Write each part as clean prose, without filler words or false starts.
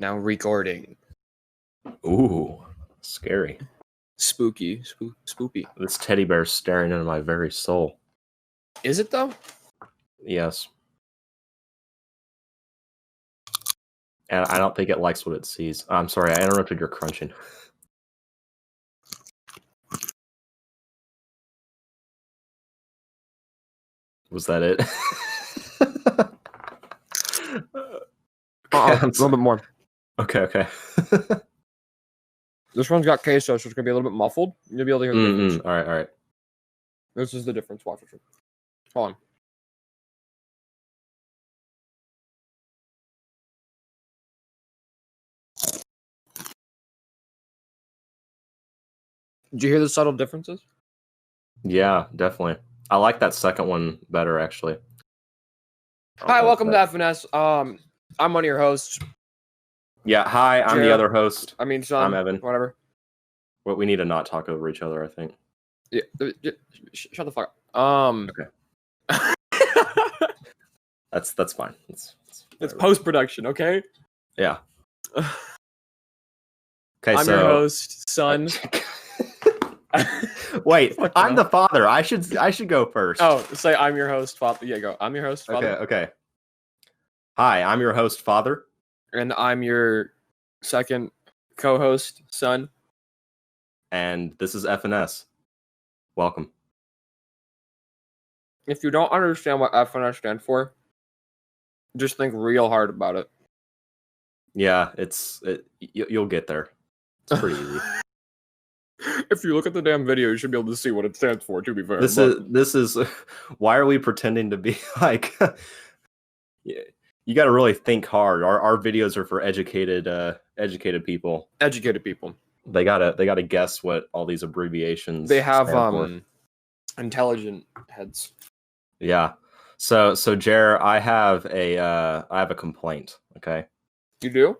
Now recording. Ooh, scary. Spooky. Spoopy. This teddy bear's staring into my very soul. Is it though? Yes. And I don't think it likes what it sees. I'm sorry, I interrupted your crunching. Was that it? A little bit more. Okay. This one's got queso, so it's gonna be a little bit muffled. You'll be able to hear the difference. All right. This is the difference. Watch it. Hold on. Did you hear the subtle differences? Yeah, definitely. I like that second one better, actually. Hi, welcome to FNS. I'm one of your hosts. Yeah, hi, I'm the other host. Son. I'm Evan. Whatever. Well, we need to not talk over each other, I think. Yeah, shut the fuck up. Okay. That's fine. It's post-production, okay? Yeah. Okay, I'm your host, son. Wait, I'm the father. I should go first. Oh, say I'm your host, father. Yeah, go. I'm your host, father. Okay. Hi, I'm your host, father. And I'm your second co-host, son. And this is FNS. Welcome. If you don't understand what FNS stands for, just think real hard about it. Yeah, you'll get there. It's pretty easy. If you look at the damn video, you should be able to see what it stands for, to be fair. This is why are we pretending to be like you got to really think hard. Our videos are for educated people. Educated people. They gotta guess what all these abbreviations they have stand for. Intelligent heads. Yeah. So Jer, I have a complaint, okay? You do?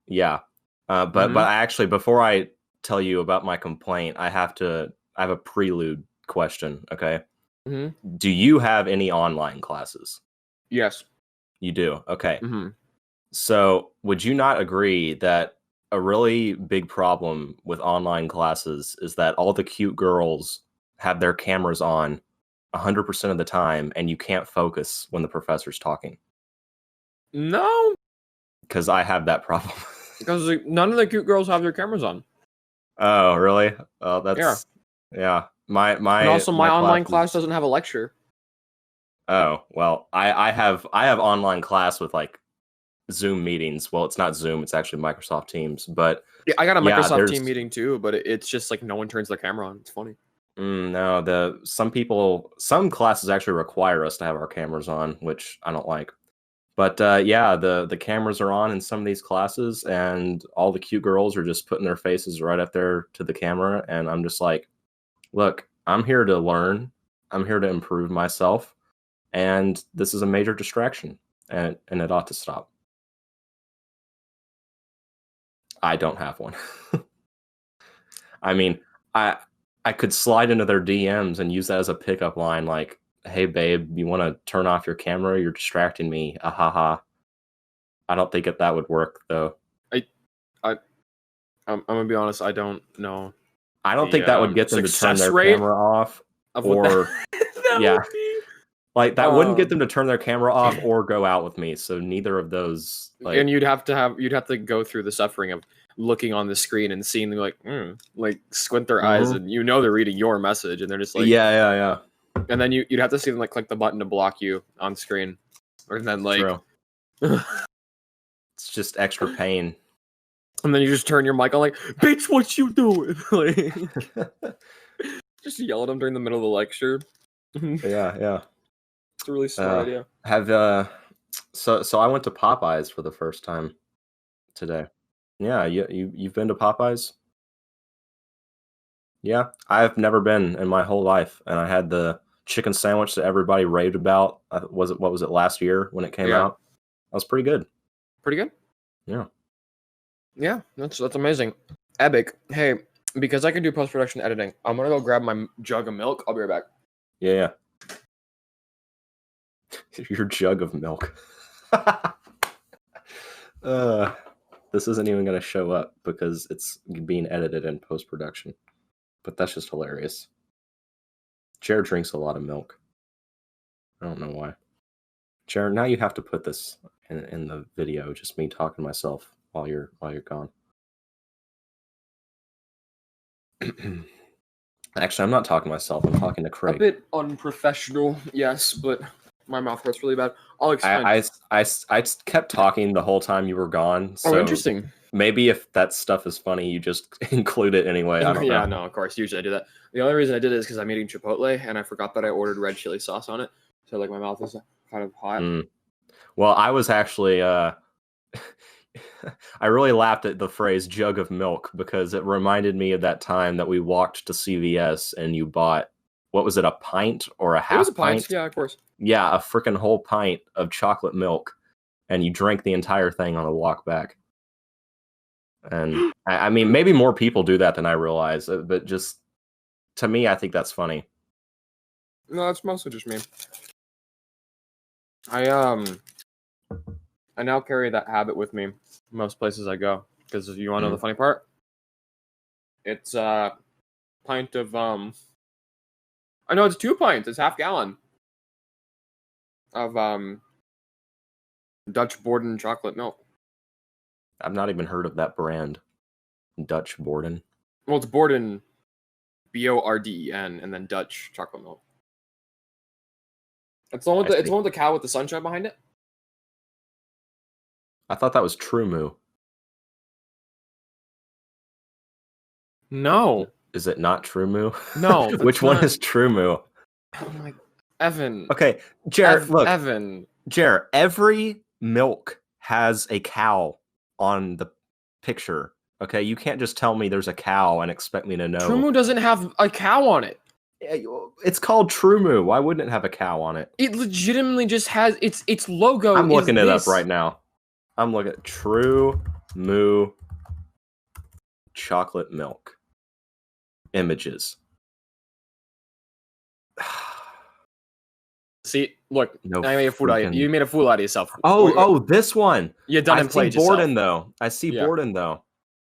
Yeah. But actually, before I tell you about my complaint, I have a prelude question, okay? Mm-hmm. Do you have any online classes? Yes. You do? Okay. Mm-hmm. So would you not agree that a really big problem with online classes is that all the cute girls have their cameras on 100% of the time and you can't focus when the professor's talking? No. Because I have that problem. Because none of the cute girls have their cameras on. Oh, really? Oh, that's... Yeah. My and also, my online class doesn't have a lecture. Oh, well, I have online class with like Zoom meetings. Well, it's not Zoom, it's actually Microsoft Teams, but yeah, I got a Microsoft Team meeting too, but it's just like no one turns their camera on. It's funny. No, some classes actually require us to have our cameras on, which I don't like. But yeah, the cameras are on in some of these classes, and all the cute girls are just putting their faces right up there to the camera, and I'm just like, look, I'm here to learn. I'm here to improve myself, and this is a major distraction, and it ought to stop. I don't have one. I mean, I could slide into their DMs and use that as a pickup line, like, hey, babe, you want to turn off your camera? You're distracting me. Ahaha. I don't think that would work, though. I'm going to be honest, I don't know. I don't think that would get them to turn their camera off. Or, yeah. Like, that wouldn't get them to turn their camera off or go out with me. So neither of those. Like, and you'd have to go through the suffering of looking on the screen and seeing like squint their eyes, and they're reading your message, and they're just like yeah. And then you'd have to see them like click the button to block you on screen, and then like it's just extra pain. And then you just turn your mic on like, bitch, what you doing? Like, just yell at them during the middle of the lecture. Yeah. It's a really smart idea. So I went to Popeyes for the first time today. Yeah, you've been to Popeyes? Yeah, I've never been in my whole life, and I had the chicken sandwich that everybody raved about. What was it last year when it came out? That was pretty good. Pretty good? Yeah. Yeah, that's amazing. Epic. Hey, because I can do post-production editing, I'm gonna go grab my jug of milk. I'll be right back. Yeah. Your jug of milk. This isn't even going to show up because it's being edited in post-production. But that's just hilarious. Jared drinks a lot of milk. I don't know why. Jared, now you have to put this in the video, just me talking to myself while you're gone. Actually, I'm not talking to myself. I'm talking to Craig. A bit unprofessional, yes, but my mouth hurts really bad. I'll explain. I kept talking the whole time you were gone. So interesting. Maybe if that stuff is funny, you just include it anyway. I don't know. Yeah, no, of course. Usually I do that. The only reason I did it is because I'm eating Chipotle, and I forgot that I ordered red chili sauce on it. So, like, my mouth is kind of hot. Well, I was actually... I really laughed at the phrase jug of milk because it reminded me of that time that we walked to CVS and you bought, what was it, a pint or a half pint? It was a pint, yeah, of course. Yeah, a freaking whole pint of chocolate milk, and you drank the entire thing on the walk back. And I mean, maybe more people do that than I realize, but just to me, I think that's funny. No, it's mostly just me. I now carry that habit with me most places I go. Because you want to know the funny part? It's a pint of I know it's 2 pints. It's half gallon of Dutch Borden chocolate milk. I've not even heard of that brand, Dutch Borden. Well, it's Borden, Borden, and then Dutch chocolate milk. It's the one with the cow with the sunshine behind it. I thought that was True Moo. No. Is it not True Moo? No. Which one is True Moo? Oh my, Evan. Okay, Jared, look. Evan. Jared, every milk has a cow on the picture. Okay, you can't just tell me there's a cow and expect me to know. True Moo doesn't have a cow on it. It's called True Moo. Why wouldn't it have a cow on it? It legitimately just has its logo. I'm looking it up right now. I'm looking at True Moo chocolate milk images. See, look, no, I made a fool out of you. You made a fool out of yourself. Oh, this one. You done and played yourself. Borden though. I see Borden though.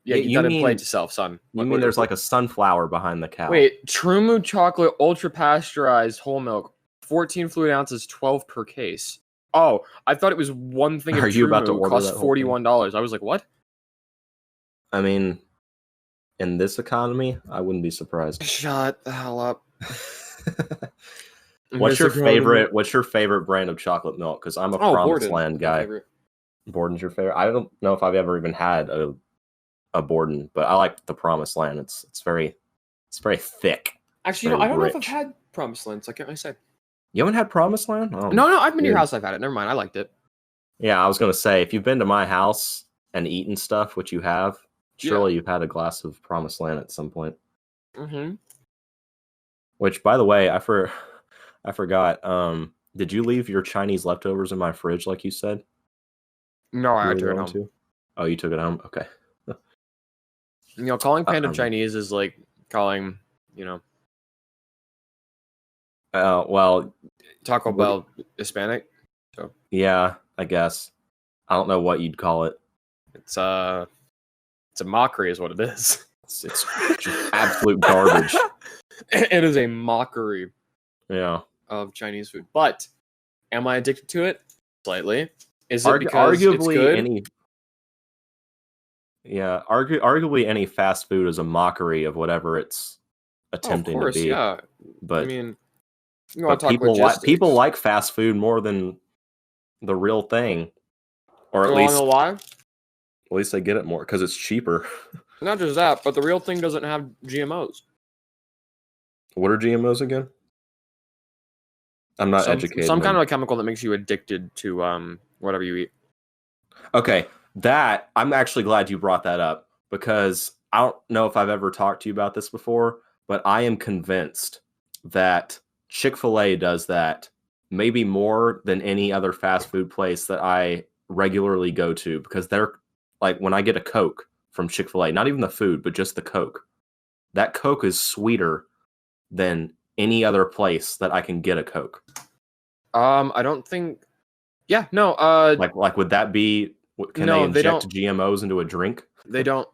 Yeah, you done and played yourself, son. You mean there's like a sunflower behind the cow? Wait, True Moo chocolate ultra pasteurized whole milk, 14 fluid ounces, 12 per case. Oh, I thought it was one thing. Are you about to order cost $41? I was like, what? I mean, in this economy, I wouldn't be surprised. Shut the hell up. What's your favorite brand of chocolate milk? Because I'm a Promised Land guy. Borden's your favorite. I don't know if I've ever even had a Borden, but I like the Promised Land. It's very thick. Actually, I don't know if I've had Promised Land. So I said. You haven't had Promised Land? Oh, no, I've been to your house. I've had it. Never mind. I liked it. Yeah, I was gonna say if you've been to my house and eaten stuff, which you have, surely you've had a glass of Promised Land at some point. Mm-hmm. Which, by the way, I forgot. Did you leave your Chinese leftovers in my fridge like you said? No, I took it home. Oh, you took it home? Okay. Calling Panda Chinese is like calling, well, Taco Bell Hispanic. So yeah, I guess. I don't know what you'd call it. It's a mockery, is what it is. It's just absolute garbage. It is a mockery. Yeah. Of Chinese food, but am I addicted to it? Slightly. Is it because arguably it's good? Arguably any fast food is a mockery of whatever it's attempting to be. Yeah. But I mean, people like fast food more than the real thing, or at least why? At least they get it more because it's cheaper. Not just that, but the real thing doesn't have GMOs. What are GMOs again? I'm not educated. Some kind of a chemical that makes you addicted to whatever you eat. Okay, that I'm actually glad you brought that up because I don't know if I've ever talked to you about this before, but I am convinced that Chick-fil-A does that maybe more than any other fast food place that I regularly go to because they're like when I get a Coke from Chick-fil-A, not even the food, but just the Coke. That Coke is sweeter than any other place that I can get a Coke. I don't think. Yeah, no. Like would that be Can No, they they inject don't. GMOs into a drink? They don't.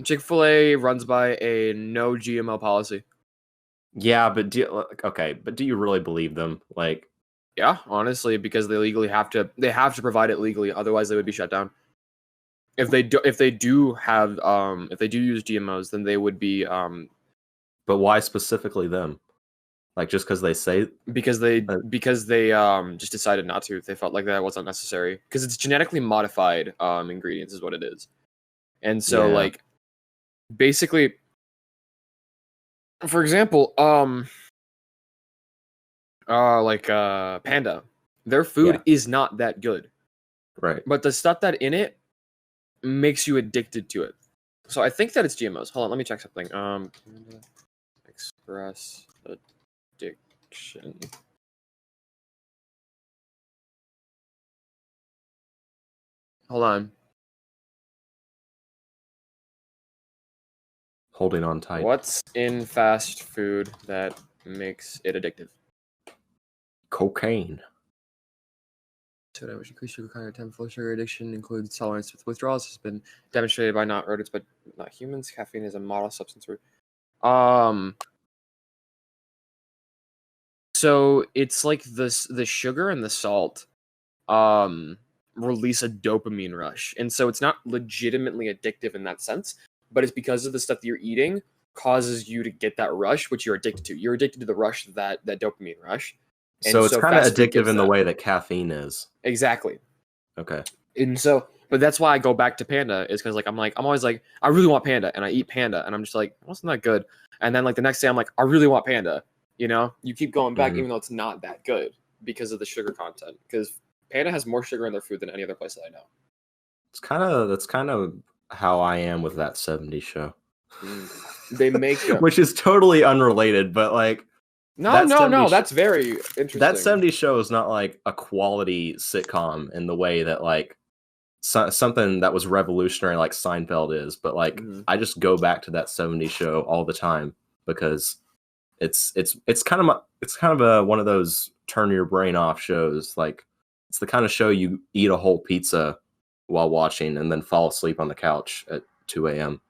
Chick-fil-A runs by a no GMO policy. Yeah, but do you really believe them? Like, Yeah, honestly, because they legally have to. They have to provide it legally, otherwise they would be shut down. If they do use GMOs, then they would be but why specifically them? Like, just because they say because they just decided not to. They felt like that wasn't necessary because it's genetically modified ingredients is what it is. And so Yeah. like basically, for example, Panda, their food is not that good. Right. But the stuff that in it makes you addicted to it. So I think that it's GMOs. Hold on, let me check something. Panda Express addiction. Hold on. Holding on tight. What's in fast food that makes it addictive? Cocaine. Soda, which increased sugar content, full sugar addiction includes tolerance with withdrawals, has been demonstrated by not rodents but not humans. Caffeine is a model substance. So it's like the sugar and the salt release a dopamine rush, and so it's not legitimately addictive in that sense, but it's because of the stuff that you're eating causes you to get that rush, which you're addicted to. You're addicted to the rush, that dopamine rush. And so it's kind of fast food addictive gives in the that. way that caffeine is. Exactly. Okay. And so, but that's why I go back to Panda is because I'm always like, I really want Panda, and I eat Panda, and I'm just like, wasn't that good? And then like the next day I'm like, I really want Panda. You know, you keep going back even though it's not that good because of the sugar content. Because Panda has more sugar in their food than any other place that I know. That's kind of how I am with that 70s show. They make which is totally unrelated, but like no, that's very interesting. That 70s show is not like a quality sitcom in the way that like something that was revolutionary like Seinfeld is, but like I just go back to that 70s show all the time because it's kind of a one of those turn your brain off shows. Like it's the kind of show you eat a whole pizza while watching and then fall asleep on the couch at 2 a.m.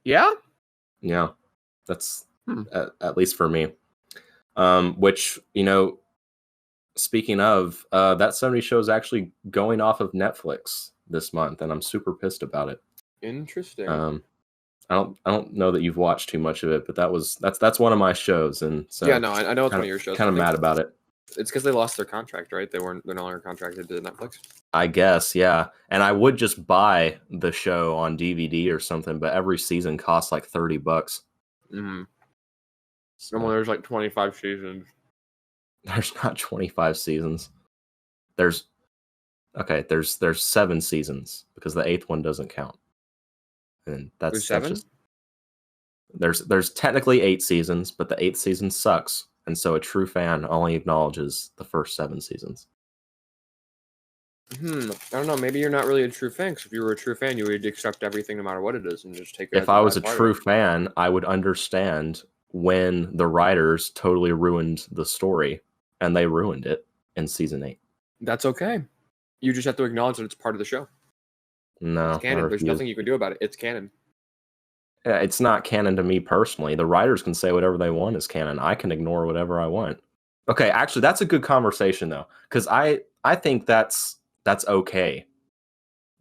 Yeah, that's at least for me. Which, you know, speaking of, that 70s show is actually going off of Netflix this month, and I'm super pissed about it. Interesting. I don't know that you've watched too much of it, but that's one of my shows, and so yeah, no, I know it's one of your shows. Kind of mad about it. It's because they lost their contract, right? They're no longer contracted to Netflix. I guess, yeah. And I would just buy the show on DVD or something, but every season costs like $30. Mm-hmm. So there's like 25 seasons. There's not 25 seasons. There's 7 seasons because the 8th one doesn't count. And that's 7? There's technically 8 seasons, but the 8th season sucks. And so a true fan only acknowledges the first 7 seasons. I don't know. Maybe you're not really a true fan. Because if you were a true fan, you would accept everything no matter what it is and just take it. If I was a true fan, I would understand when the writers totally ruined the story, and they ruined it in season 8. That's okay. You just have to acknowledge that it's part of the show. No, it's canon. There's nothing you can do about it. It's canon. Yeah, it's not canon to me personally. The writers can say whatever they want is canon. I can ignore whatever I want. Okay, actually, that's a good conversation though, because I think that's okay.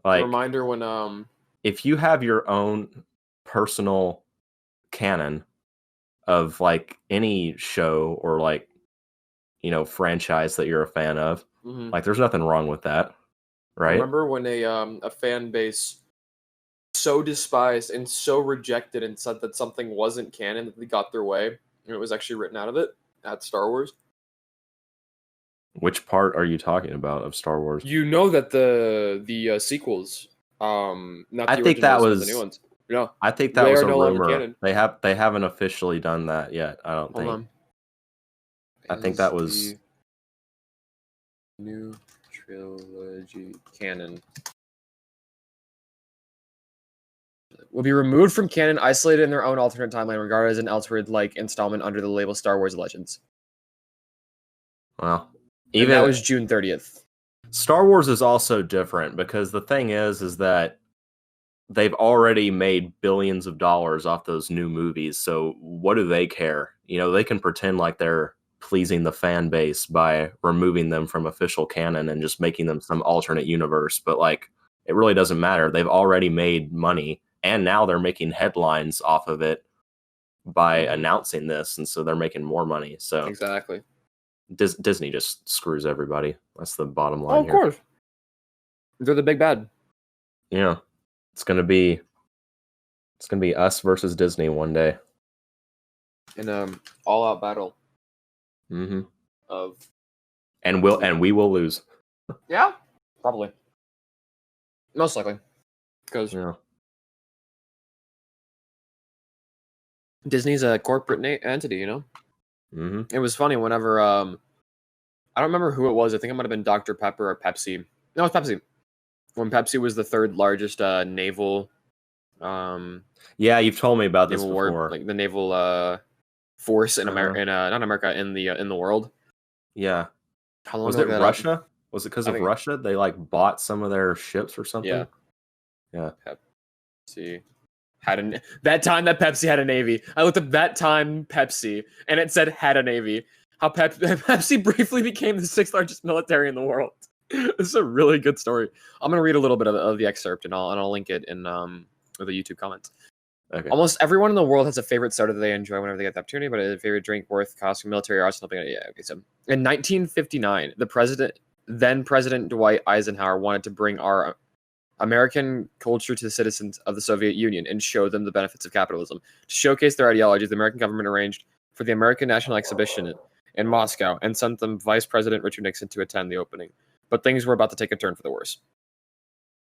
Like, reminder when if you have your own personal canon of like any show or like, you know, franchise that you're a fan of, like there's nothing wrong with that, right? Remember when a fan base so despised and so rejected and said that something wasn't canon that they got their way and it was actually written out of it at Star Wars? Which part are you talking about of Star Wars? You know that the sequels, not the I think that was the new ones. No, I think that was a rumor. They haven't officially done that yet. I don't think. On. I think that was new trilogy canon. Will be removed from canon, isolated in their own alternate timeline, regarded as an Elseworld-like installment under the label Star Wars Legends. Well, Even that was June 30th. Star Wars is also different because the thing is that they've already made billions of dollars off those new movies. So what do they care? You know, they can pretend like they're pleasing the fan base by removing them from official canon and just making them some alternate universe. But like, it really doesn't matter. They've already made money, and now they're making headlines off of it by announcing this. And so they're making more money. So Exactly. Disney just screws everybody. That's the bottom line. Oh, of course. They're the big bad. Yeah. It's gonna be us versus Disney one day. In all-out battle. Mm-hmm. And we will lose. Yeah, probably. Most likely. Because Disney's a corporate entity, you know? Mm-hmm. It was funny whenever, I don't remember who it was. I think it might have been Dr. Pepper or Pepsi. No, it's Pepsi. When Pepsi was the third largest naval... yeah, you've told me about this before. War, like the naval force in America, not America, in the world. Yeah. How long was it Russia? Was it because of Russia? They like bought some of their ships or something? Yeah. Pepsi that time that Pepsi had a navy. I looked up that time Pepsi, and it said had a navy. How Pepsi briefly became the 6th largest military in the world. This is a really good story. I'm gonna read a little bit of the excerpt, and I'll link it in the YouTube comments. Okay. Almost everyone in the world has a favorite soda that they enjoy whenever they get the opportunity, but a favorite drink worth costing military or something. Yeah, okay. So in 1959, then President Dwight Eisenhower wanted to bring our American culture to the citizens of the Soviet Union and show them the benefits of capitalism. To showcase their ideologies, the American government arranged for the American National Exhibition in Moscow and sent them Vice President Richard Nixon to attend the opening. But things were about to take a turn for the worse.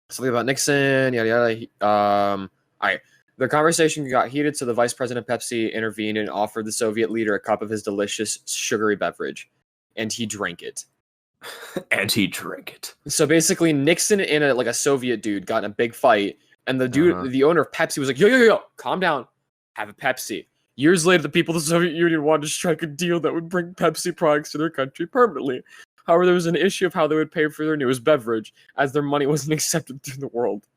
Something about Nixon, yada yada. All right. The conversation got heated, so the vice president of Pepsi intervened and offered the Soviet leader a cup of his delicious sugary beverage, and he drank it. So basically, Nixon and a Soviet dude got in a big fight, and the dude, the owner of Pepsi, was like, yo, calm down, have a Pepsi. Years later, the people of the Soviet Union wanted to strike a deal that would bring Pepsi products to their country permanently. However, there was an issue of how they would pay for their newest beverage, as their money wasn't accepted through the world.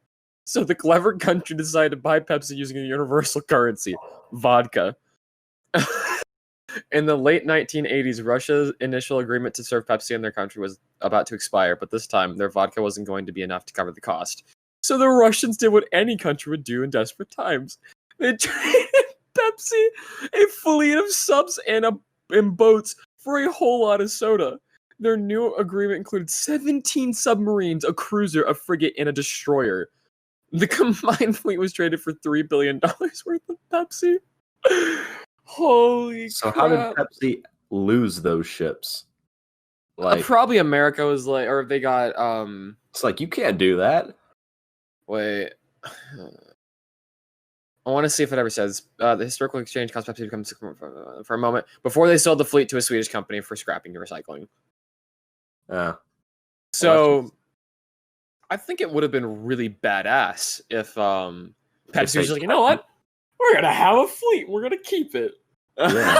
So the clever country decided to buy Pepsi using a universal currency, vodka. In the late 1980s, Russia's initial agreement to serve Pepsi in their country was about to expire, but this time, their vodka wasn't going to be enough to cover the cost. So the Russians did what any country would do in desperate times. They traded Pepsi, a fleet of subs and boats, for a whole lot of soda. Their new agreement included 17 submarines, a cruiser, a frigate, and a destroyer. The combined fleet was traded for $3 billion worth of Pepsi. Holy crap. How did Pepsi lose those ships? Probably America was like, or they got... It's like, you can't do that. Wait. I want to see if it ever says the historical exchange caused Pepsi to become for a moment before they sold the fleet to a Swedish company for scrapping and recycling. So I think it would have been really badass if Pepsi was like, you know what? We're going to have a fleet. We're going to keep it. Yeah.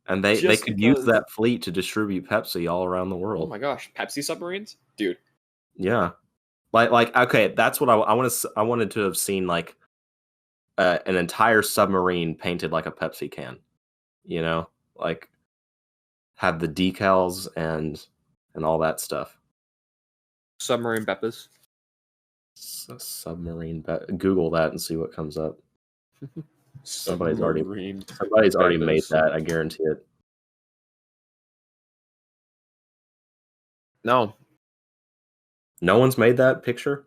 And they could use that fleet to distribute Pepsi all around the world. Oh my gosh. Pepsi submarines? Dude. Yeah. Like okay, that's what I wanted to have seen, like an entire submarine painted like a Pepsi can. You know? Like have the decals and all that stuff. Submarine Beppis. Submarine Google that and see what comes up. Somebody's already made that, I guarantee it. No one's made that picture.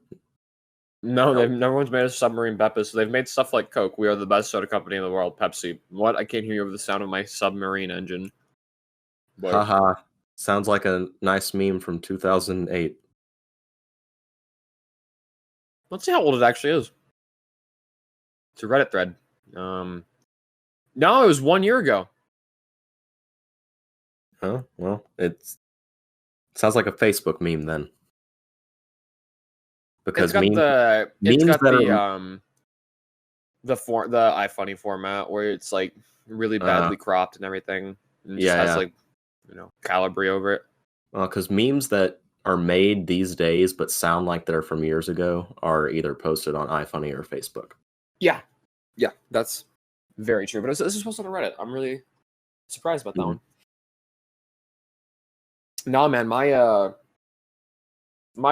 No one's made a submarine Beppis. They've made stuff like Coke. We are the best soda company in the world. Pepsi. What? I can't hear you over the sound of my submarine engine. Haha. Sounds like a nice meme from 2008. Let's see how old it actually is. It's a Reddit thread. No, it was 1 year ago. Huh? Well, it sounds like a Facebook meme then. Because the iFunny format where it's like really badly cropped and everything. And just has like, Calibri over it. Well, because memes that are made these days but sound like they're from years ago are either posted on iFunny or Facebook. Yeah, that's very true. But this is posted on Reddit. I'm really surprised about that one. No, man, my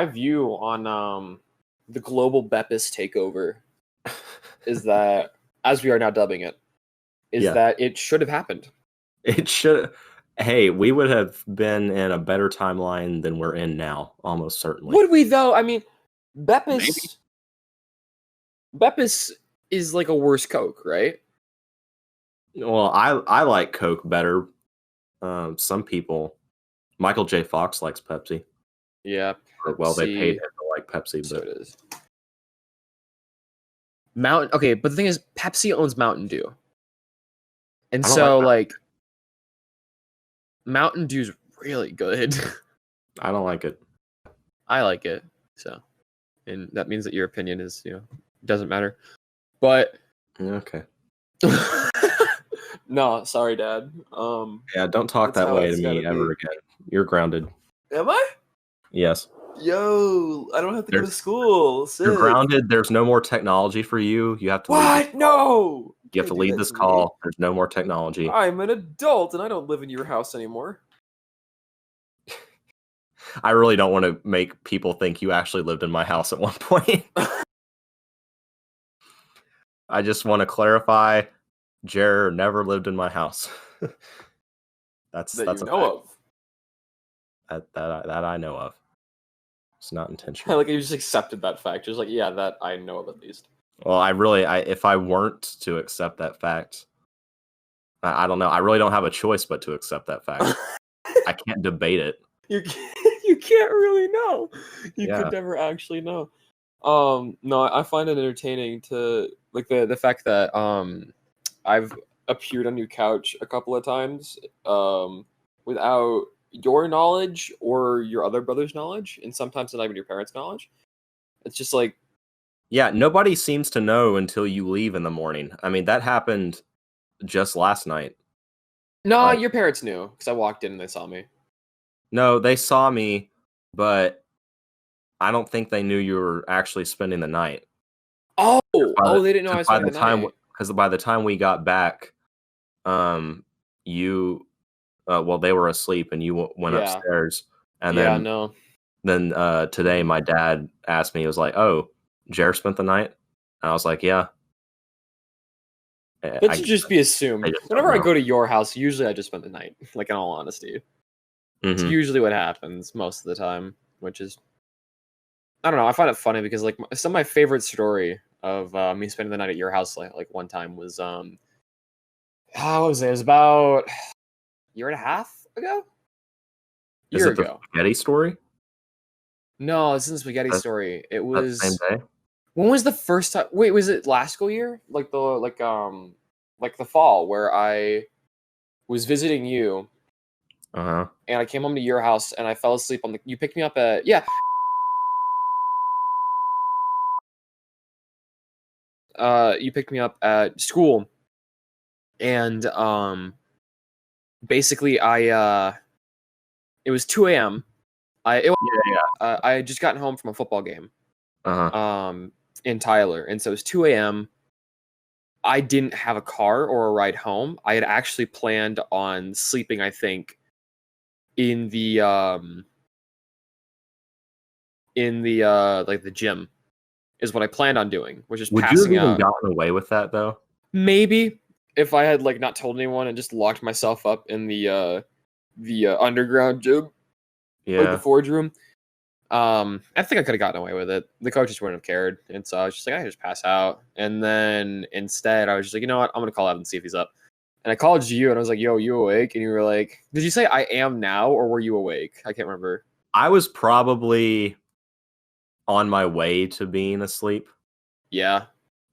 view on the global Beppis takeover is that, as we are now dubbing it, is that it should have happened. It should. Hey, we would have been in a better timeline than we're in now, almost certainly. Would we, though? I mean, Beppis is like a worse Coke, right? Well, I like Coke better. Some people, Michael J. Fox likes Pepsi. Yeah. Well, they paid him to like Pepsi, so but it is. Okay, but the thing is, Pepsi owns Mountain Dew. And so, like, Mountain Dew's really good. I don't like it. I like it. So, and that means that your opinion is, doesn't matter. But okay. No, sorry, Dad. Yeah, don't talk that way to me ever again. You're grounded. Am I? Yes. Yo, I don't have to go to school. Sick. You're grounded. There's no more technology for you. You have to What? No. You have to leave this call. There's no more technology. I'm an adult and I don't live in your house anymore. I really don't want to make people think you actually lived in my house at one point. I just want to clarify, Jer never lived in my house. that's you a know fact. That I know of. It's not intentional. Like you just accepted that fact. Just like, yeah, that I know of at least. Well, if I weren't to accept that fact, I don't know. I really don't have a choice but to accept that fact. I can't debate it. You can't really know. You could never actually know. No, I find it entertaining to like the fact that I've appeared on your couch a couple of times without your knowledge or your other brother's knowledge, and sometimes not even your parents' knowledge. It's just like, yeah, nobody seems to know until you leave in the morning. I mean, that happened just last night. No, your parents knew because I walked in and they saw me. No, they saw me, but I don't think they knew you were actually spending the night. Oh, they didn't know I was spending the night. Because by the time we got back, you, they were asleep and you went upstairs. And then today my dad asked me, he was like, "Oh, Jer spent the night?" And I was like, "Yeah." That should just be assumed. Whenever I go to your house, usually I just spend the night, like in all honesty. It's usually what happens most of the time, which is, I don't know. I find it funny because like some of my favorite story of me spending the night at your house like one time was what was it? It was about a year and a half ago. Is it the spaghetti story? No, this isn't the spaghetti story. It was the same day. When was the first time? Wait, was it last school year? Like the fall where I was visiting you. And I came home to your house and I fell asleep on you picked me up at you picked me up at school, and basically it was 2 a.m. I had just gotten home from a football game in Tyler, and so it was 2 a.m. I didn't have a car or a ride home. I had actually planned on sleeping, I think, in the like the gym is what I planned on doing, which is passing out. Would you have even gotten away with that though? Maybe if I had like not told anyone and just locked myself up in the underground gym, like the forge room. I think I could have gotten away with it. The coaches wouldn't have cared, and so I was just like, I just pass out. And then instead, I was just like, you know what? I'm gonna call Evan and see if he's up. And I called you, and I was like, "Yo, you awake?" And you were like, "Did you say I am now, or were you awake?" I can't remember. I was probably on my way to being asleep. Yeah.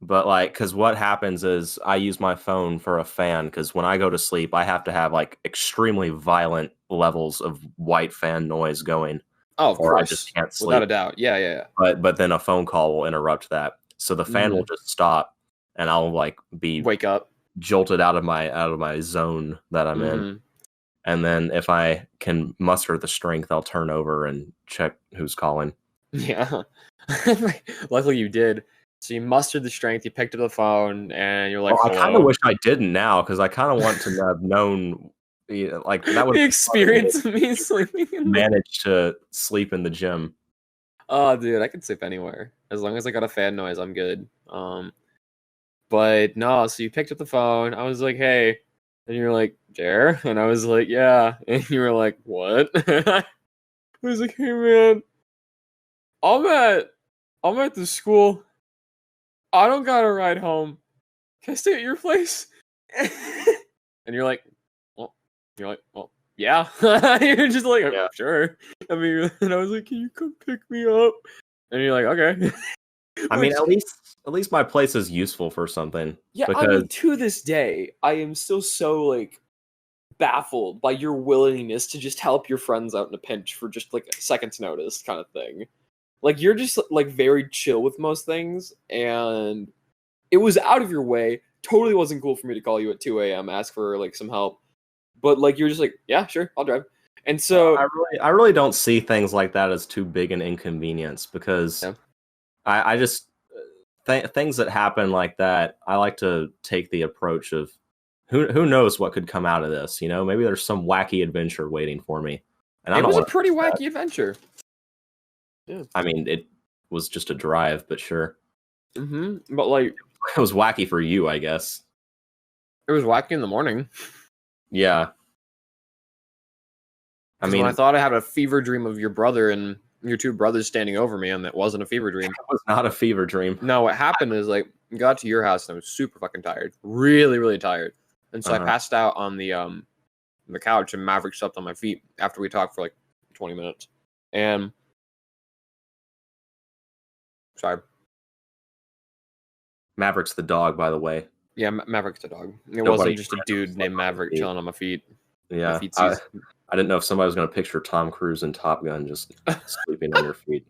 But like, because what happens is I use my phone for a fan, because when I go to sleep, I have to have like extremely violent levels of white fan noise going. Oh, of course. I just can't sleep. Without a doubt. Yeah. But then a phone call will interrupt that. So the fan will just stop, and I'll like wake up, jolted out of my zone that I'm in. and then if I can muster the strength, I'll turn over and check who's calling. Yeah. Luckily you did. So you mustered the strength, you picked up the phone, and you're like, Well, I kind of hello. wish I didn't now, because I kind of want to have known, like, that would The experience of me sleeping in the... manage to sleep in the gym. Oh, dude, I can sleep anywhere. As long as I got a fan noise, I'm good. But no, so you picked up the phone. I was like, hey. And you're like, Jer? And I was like, yeah. And you were like, what? I was like, hey, man. I'm at the school. I don't got a ride home. Can I stay at your place? And you're like, well, yeah. You're just like, Yeah. sure. I mean, and I was like, can you come pick me up? And you're like, okay. I mean, at least my place is useful for something. Yeah, because... I mean, to this day, I am still so like baffled by your willingness to just help your friends out in a pinch for just like a second's notice kind of thing. Like, you're just like very chill with most things, and it was out of your way. Totally wasn't cool for me to call you at 2 a.m. ask for like some help, but like you're just like, yeah, sure, I'll drive. And so I really don't see things like that as too big an inconvenience, because yeah. I just things that happen like that, I like to take the approach of who knows what could come out of this. You know, maybe there's some wacky adventure waiting for me. And it was a pretty wacky adventure. Yeah. I mean, it was just a drive, but sure. Mm-hmm. But like, it was wacky for you, I guess. It was wacky in the morning. Yeah. I mean, when I thought I had a fever dream of your brother and your two brothers standing over me, and it wasn't a fever dream. It was not a fever dream. No, what happened is like, I got to your house and I was super fucking tired, really, really tired, and so I passed out on the couch, and Maverick slept on my feet after we talked for like 20 minutes. And sorry, Maverick's the dog, by the way. Yeah, Maverick's the dog. It wasn't just a dude named Maverick chilling on my feet. Yeah, I didn't know if somebody was going to picture Tom Cruise in Top Gun just sleeping on your feet.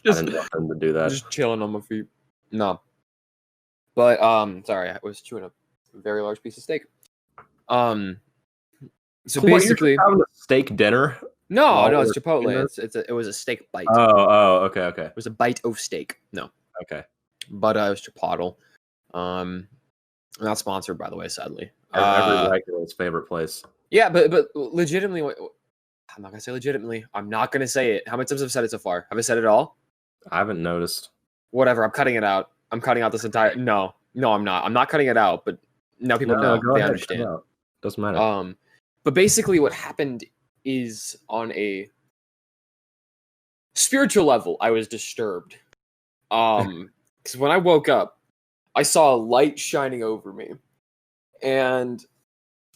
I didn't want them to do that. Just chilling on my feet. No. But, sorry, I was chewing a very large piece of steak. So basically... You're having a steak dinner? No, it's Chipotle. It was a steak bite. Oh, okay. It was a bite of steak. No. Okay. But it was Chipotle. Not sponsored, by the way, sadly. Every regular's favorite place. Yeah, but legitimately, I'm not gonna say legitimately. I'm not gonna say it. How many times have I said it so far? Have I said it all? I haven't noticed. Whatever. I'm cutting it out. I'm cutting out this entire. No, I'm not. I'm not cutting it out. But now people know. They understand. Doesn't matter. But basically, what happened is on a spiritual level, I was disturbed. Because when I woke up, I saw a light shining over me, and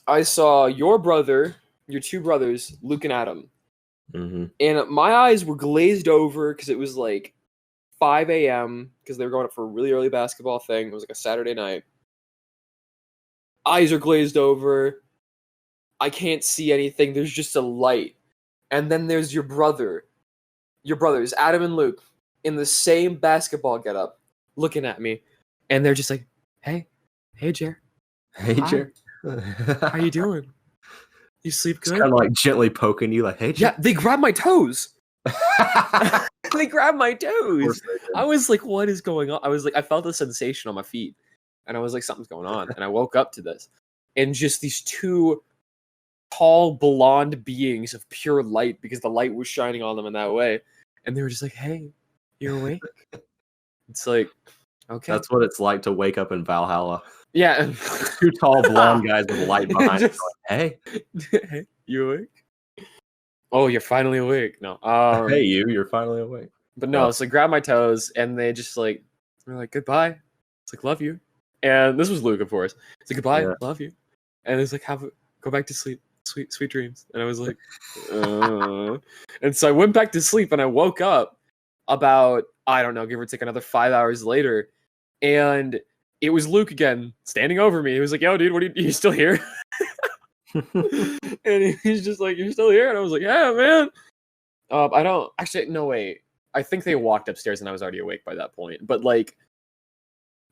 I saw your two brothers, Luke and Adam. Mm-hmm. And my eyes were glazed over because it was like 5 a.m. because they were going up for a really early basketball thing. It was like a Saturday night. Eyes are glazed over. I can't see anything. There's just a light. And then there's your brothers, Adam and Luke, in the same basketball getup, looking at me. And they're just like, hey Jer. Hey, Jer. How you doing? You sleep good? Kind of like gently poking you, like, hey, Jer. Yeah, they grabbed my toes. They grabbed my toes. I was like, what is going on? I felt a sensation on my feet. And I was like, something's going on. And I woke up to this. And just these two tall, blonde beings of pure light, because the light was shining on them in that way. And they were just like, hey, you awake? It's like, okay. That's what it's like to wake up in Valhalla. Yeah. Two tall, blonde guys with light behind them. Like, hey, you awake? Oh, you're finally awake. No. Hey, you're finally awake. But no, so grab my toes, and they just like, were like, goodbye. It's like, love you. And this was Luke, of course. It's like, goodbye, love you. And it's like, go back to sleep. Sweet dreams. And I was like, And so I went back to sleep, and I woke up about, I don't know, give or take another 5 hours later. And it was Luke again, standing over me. He was like, yo, dude, are you still here? And he's just like, you're still here? And I was like, yeah, man. I don't, actually, no, wait. I think they walked upstairs and I was already awake by that point. But like,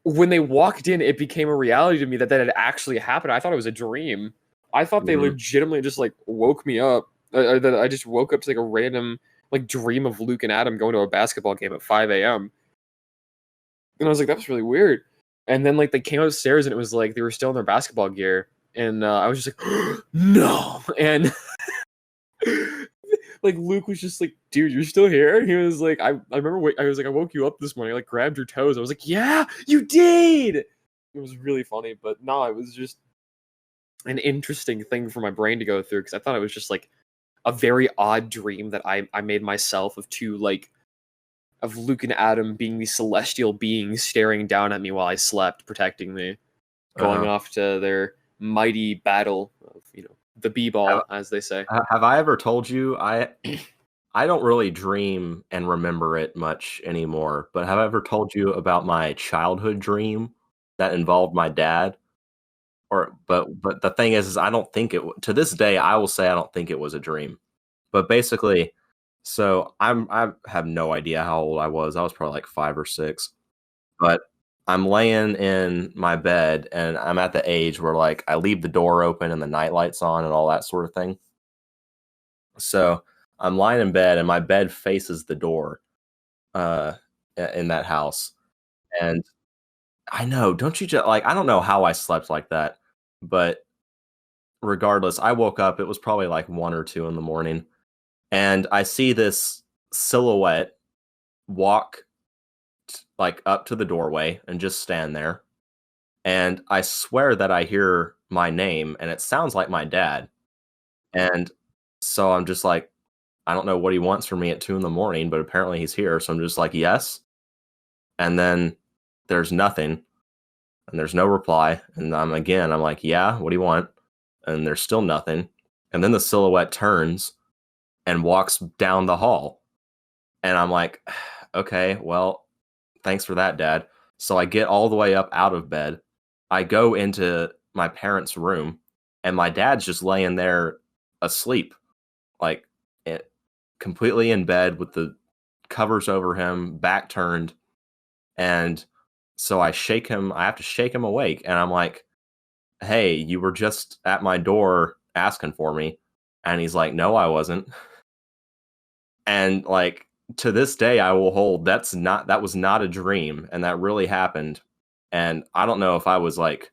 when they walked in, it became a reality to me that had actually happened. I thought it was a dream. I thought they legitimately just like woke me up. That I just woke up to like a random like dream of Luke and Adam going to a basketball game at 5 a.m. And I was like, that was really weird. And then like they came upstairs and it was like they were still in their basketball gear, and I was just like, no. And like Luke was just like, dude, you're still here? And he was like, I remember I was like, I woke you up this morning, I like grabbed your toes. I was like, yeah, you did. It was really funny, but no, it was just an interesting thing for my brain to go through, because I thought it was just like a very odd dream that I made myself of Luke and Adam being these celestial beings staring down at me while I slept, protecting me, going off to their mighty battle of, the B-ball, as they say. Have I ever told you I don't really dream and remember it much anymore, but have I ever told you about my childhood dream that involved my dad? But the thing is I don't think to this day, I will say I don't think it was a dream. But basically, so I have no idea how old I was. I was probably like 5 or 6. But I'm laying in my bed and I'm at the age where like I leave the door open and the night lights on and all that sort of thing. So I'm lying in bed and my bed faces the door in that house. And I know, don't you just like, I don't know how I slept like that, but regardless, I woke up, it was probably like 1 or 2 in the morning, and I see this silhouette walk like up to the doorway and just stand there. And I swear that I hear my name and it sounds like my dad. And so I'm just like, I don't know what he wants from me at 2 in the morning, but apparently he's here. So I'm just like, yes. And then there's nothing and there's no reply. And I'm like, yeah, what do you want? And there's still nothing. And then the silhouette turns and walks down the hall. And I'm like, okay, well, thanks for that, Dad. So I get all the way up out of bed. I go into my parents' room, and my dad's just laying there asleep, like completely in bed with the covers over him, back turned. And so I shake him. I have to shake him awake. And I'm like, hey, you were just at my door asking for me. And he's like, no, I wasn't. And like, to this day, I will hold that was not a dream, and that really happened. And I don't know if I was like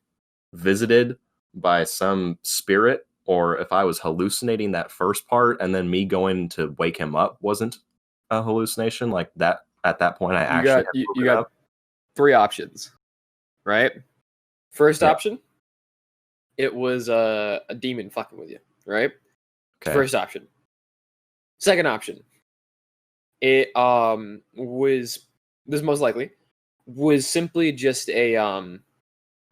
visited by some spirit or if I was hallucinating that first part, and then me going to wake him up wasn't a hallucination. Like that at that point, you got 3 options, right? First option, it was a demon fucking with you, right? Okay. First option. Second option, it was, this most likely was simply just a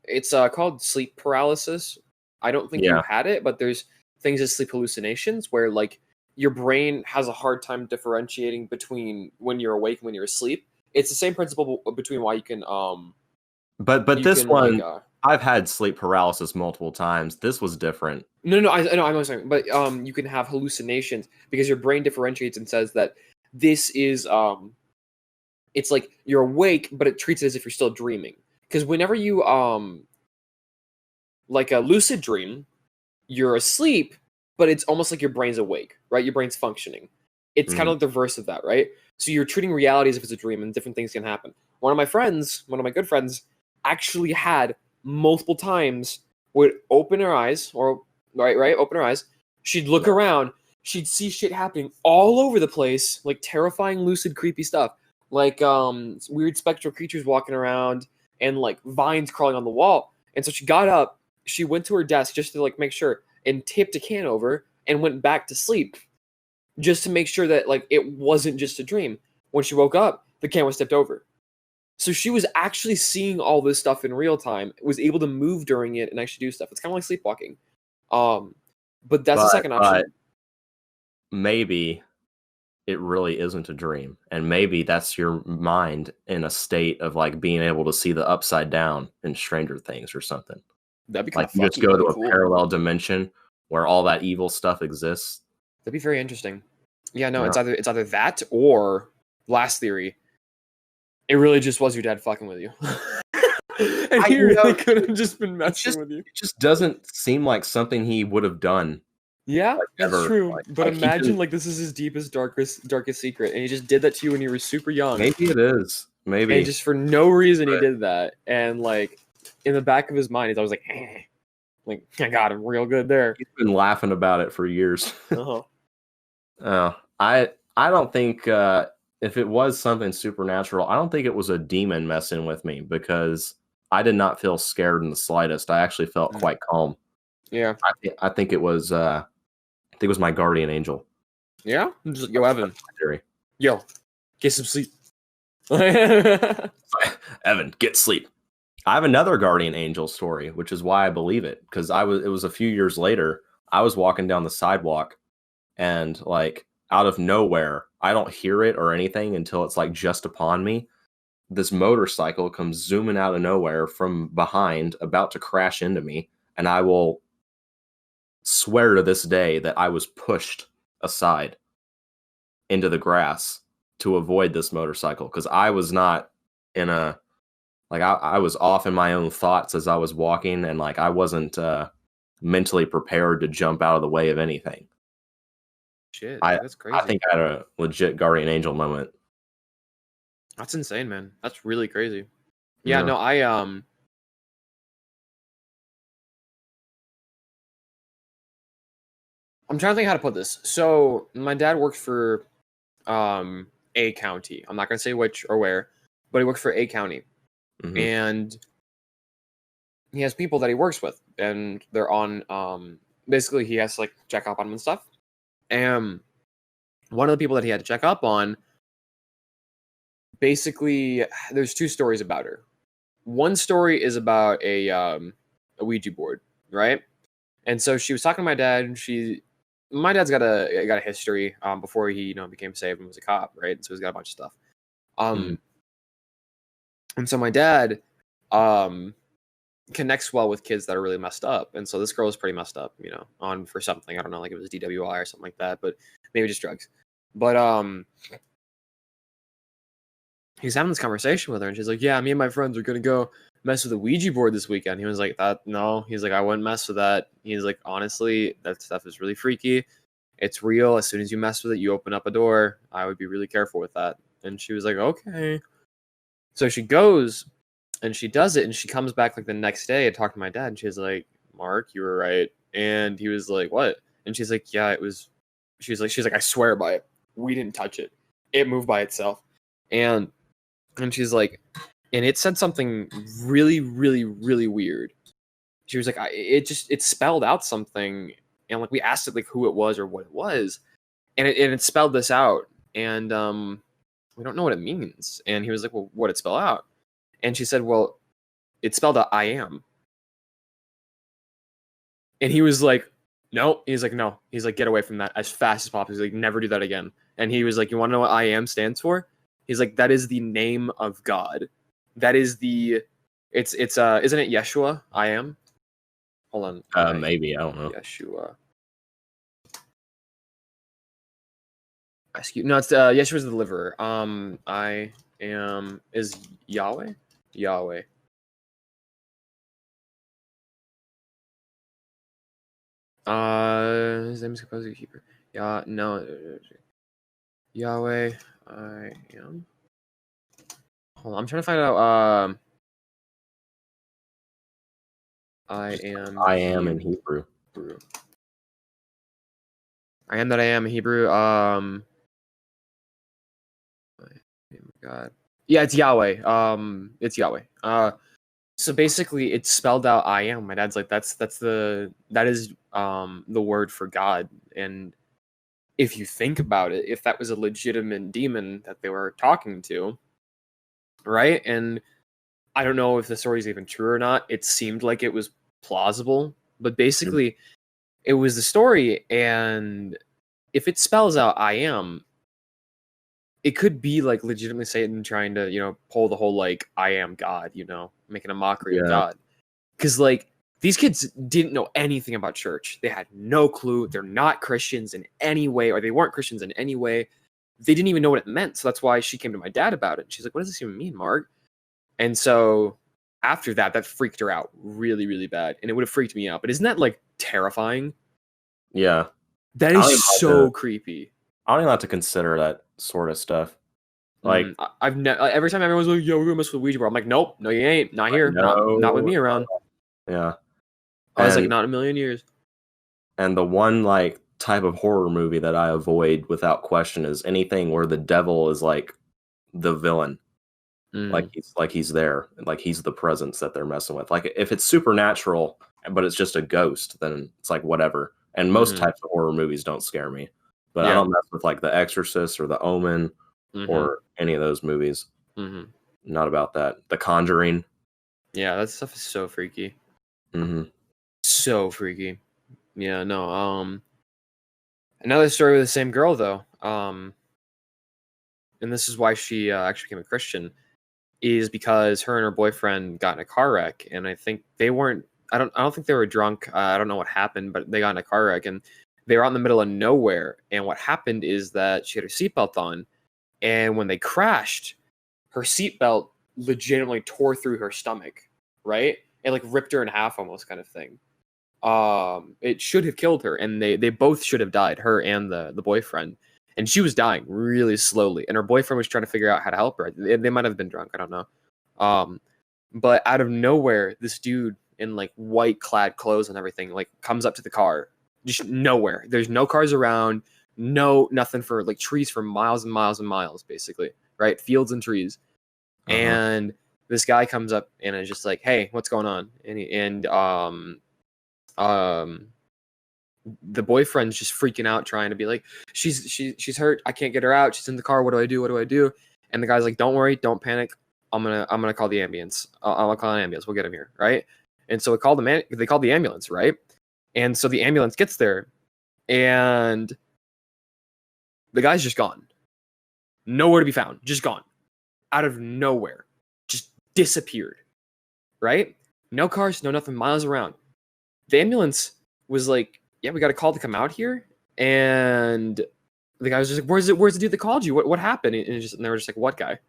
it's called sleep paralysis. I don't think you had it, but there's things as sleep hallucinations where like your brain has a hard time differentiating between when you're awake and when you're asleep. It's the same principle between why you can but this one, like, I've had sleep paralysis multiple times. This was different. No, I know, I'm saying, but you can have hallucinations because your brain differentiates and says that this is it's like you're awake, but it treats it as if you're still dreaming. Because whenever you like a lucid dream, you're asleep, but it's almost like your brain's awake, right? Your brain's functioning. It's kind of like the reverse of that, right? So you're treating reality as if it's a dream, and different things can happen. One of my good friends, actually had multiple times would open her eyes, or open her eyes. She'd look around. She'd see shit happening all over the place, like terrifying, lucid, creepy stuff, like weird spectral creatures walking around and like vines crawling on the wall. And so she got up, she went to her desk just to like make sure, and tipped a can over and went back to sleep, just to make sure that like it wasn't just a dream. When she woke up, the can was tipped over. So she was actually seeing all this stuff in real time, was able to move during it and actually do stuff. It's kind of like sleepwalking. But that's the second option. Maybe it really isn't a dream, and maybe that's your mind in a state of like being able to see the upside down in Stranger Things or something. That'd be kind like you just go to a parallel dimension where all that evil stuff exists. That'd be very interesting. Yeah, no, it's either that or last theory, it really just was your dad fucking with you. And he really could have just been messing with you. It just doesn't seem like something he would have done. Yeah, that's ever. true. But imagine this is his deepest, darkest secret, and he just did that to you when you were super young. Maybe it is. Maybe. And just for no reason he did that. And like in the back of his mind, he's always like, like I got him real good there. He's been laughing about it for years. Uh-huh. I don't think if it was something supernatural, I don't think it was a demon messing with me, because I did not feel scared in the slightest. I actually felt quite calm. Yeah. I think it was my guardian angel. Yeah? Just, yo, Evan. Yo, get some sleep. Evan, get sleep. I have another guardian angel story, which is why I believe it. Because it was a few years later, I was walking down the sidewalk, and like out of nowhere, I don't hear it or anything until it's like just upon me. This motorcycle comes zooming out of nowhere from behind, about to crash into me, and I will swear to this day that I was pushed aside into the grass to avoid this motorcycle, because I was not in a I was off in my own thoughts as I was walking, and like I wasn't mentally prepared to jump out of the way of anything. Shit, that's crazy. I think I had a legit guardian angel moment. That's insane, man. That's really crazy. Yeah. No, I'm trying to think how to put this. So my dad worked for a county. I'm not going to say which or where, but he worked for a county. Mm-hmm. And he has people that he works with, and they're on basically he has to like check up on them and stuff. And one of the people that he had to check up on, basically there's two stories about her. One story is about a Ouija board, right? And so she was talking to my dad, and my dad's got a history before he became saved and was a cop, right? And so he's got a bunch of stuff. And so my dad connects well with kids that are really messed up. And so this girl is pretty messed up, on for something. I don't know, like it was DWI or something like that, but maybe just drugs. But he's having this conversation with her, and she's like, yeah, me and my friends are going to go mess with a Ouija board this weekend. He was like, no. He's like, I wouldn't mess with that. He's like, honestly, that stuff is really freaky. It's real. As soon as you mess with it, you open up a door. I would be really careful with that. And she was like, okay. So she goes and she does it, and she comes back like the next day and talked to my dad, and she's like, Mark, you were right. And he was like, what? And she's like, yeah, it was. She's like, I swear by it. We didn't touch it. It moved by itself. And she's like, and it said something really, really, really weird. She was like, it spelled out something, and like we asked it like who it was or what it was, and it spelled this out, and we don't know what it means. And he was like, well, what did it spell out? And she said, well, it spelled out I am. And he was like, no. He's like, no. He's like, get away from that as fast as possible. He's like, never do that again. And he was like, you want to know what I am stands for? He's like, that is the name of God. That is it's isn't it Yeshua? I am. Hold on. Maybe, I don't know. Yeshua. No, it's Yeshua's the deliverer. I am is Yahweh. Yahweh. His name is composed of Hebrew. Yeah, no. Yahweh. I am. Hold on, I'm trying to find out. I am in Hebrew. I am that I am in Hebrew. God. Yeah, it's Yahweh. It's Yahweh. So basically, it's spelled out I am. My dad's like, that is the word for God. And if you think about it, if that was a legitimate demon that they were talking to, right? And I don't know if the story is even true or not. It seemed like it was plausible, but basically, it was the story. And if it spells out I am, it could be like legitimately Satan trying to, pull the whole like I am God, making a mockery of God. Because like these kids didn't know anything about church. They had no clue. They're not Christians in any way, or they weren't Christians in any way. They didn't even know what it meant. So that's why she came to my dad about it. She's like, what does this even mean, Mark? And so after that freaked her out really, really bad. And it would have freaked me out. But isn't that like terrifying? Yeah. That is so creepy. I don't even have to consider that sort of stuff. Like I've every time everyone's like, "Yo, we're gonna mess with Ouija board," I'm like, "Nope, no, you ain't. Not here. No. Not with me around." Yeah. I was like, "Not in a million years." And the one like type of horror movie that I avoid without question is anything where the devil is like the villain. Like he's there, like he's the presence that they're messing with. Like if it's supernatural, but it's just a ghost, then it's like whatever. And most types of horror movies don't scare me, but I don't mess with like The Exorcist or The Omen or any of those movies. Not about that. The Conjuring. Yeah, that stuff is so freaky. Mm-hmm. So freaky. Yeah, no. Another story with the same girl though. And this is why she actually became a Christian. Is because her and her boyfriend got in a car wreck, and I think they weren't. I don't think they were drunk. I don't know what happened, but they got in a car wreck, and they were out in the middle of nowhere. And what happened is that she had her seatbelt on, and when they crashed, her seatbelt legitimately tore through her stomach, right? It like ripped her in half, almost, kind of thing. It should have killed her, and they both should have died, her and the boyfriend. And she was dying really slowly, and her boyfriend was trying to figure out how to help her. They might have been drunk, I don't know. But out of nowhere, this dude in like white clad clothes and everything like comes up to the car, just nowhere. There's no cars around, nothing for like trees for miles and miles and miles, basically, right? Fields and trees. And this guy comes up and is just like, "Hey, what's going on?" And the boyfriend's just freaking out, trying to be like, she's hurt. I can't get her out. She's in the car. What do I do? What do I do? And the guy's like, "Don't worry. Don't panic. I'm gonna call the ambulance. I'll call an ambulance. We'll get him here." Right. And so they called the ambulance. Right. And so the ambulance gets there, and the guy's just gone. Nowhere to be found. Just gone. Out of nowhere. Just disappeared. Right. No cars. No nothing. Miles around. The ambulance was like, "Yeah, we got a call to come out here." And the guy was just like, where's the dude that called you? What happened? And they were just like, "What guy?"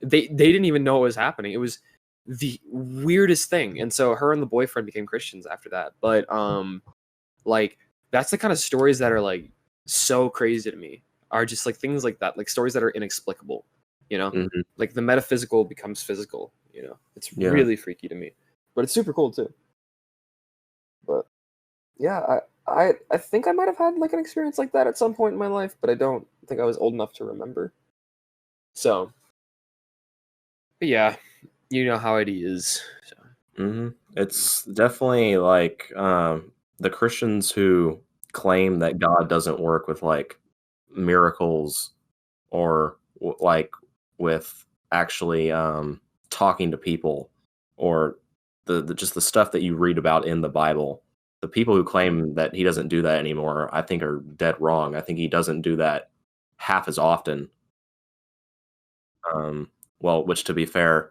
They didn't even know what was happening. It was the weirdest thing. And so her and the boyfriend became Christians after that. But like that's the kind of stories that are like so crazy to me, are just like things like that, like stories that are inexplicable, you know? Like the metaphysical becomes physical, you know? It's really freaky to me. But it's super cool too. But yeah, I think I might have had like an experience like that at some point in my life, but I don't think I was old enough to remember. So, but yeah, you know how it is. So. It's definitely like the Christians who claim that God doesn't work with like miracles or like with actually talking to people or the just the stuff that you read about in the Bible. The people who claim that he doesn't do that anymore, I think, are dead wrong. I think he doesn't do that half as often. Well, which to be fair,